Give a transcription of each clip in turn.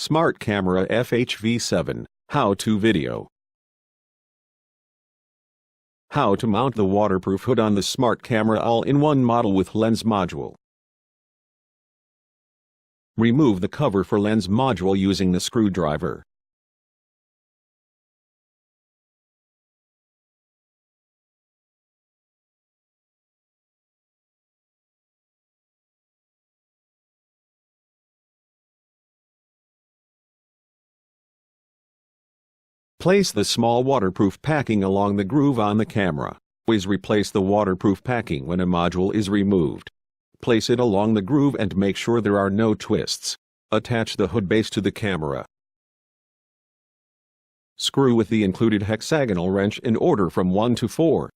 Smart Camera FHV7 How-to video. How to mount the waterproof hood on the smart camera all-in-one model with lens module. Remove the cover for lens module using the screwdriver. Place the small waterproof packing along the groove on the camera. Always replace the waterproof packing when a module is removed. Place it along the groove and make sure there are no twists. Attach the hood base to the camera. Screw with the included hexagonal wrench in order from 1 to 4.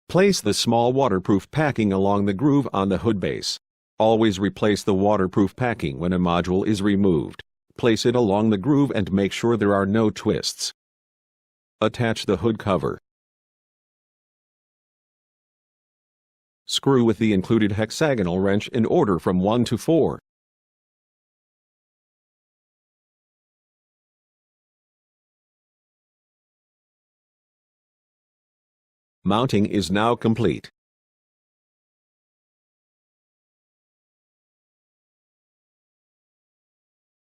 Place the small waterproof packing along the groove on the hood base. Always replace the waterproof packing when a module is removed. Place it along the groove and make sure there are no twists. Attach the hood cover. Screw with the included hexagonal wrench in order from 1 to 4. Mounting is now complete.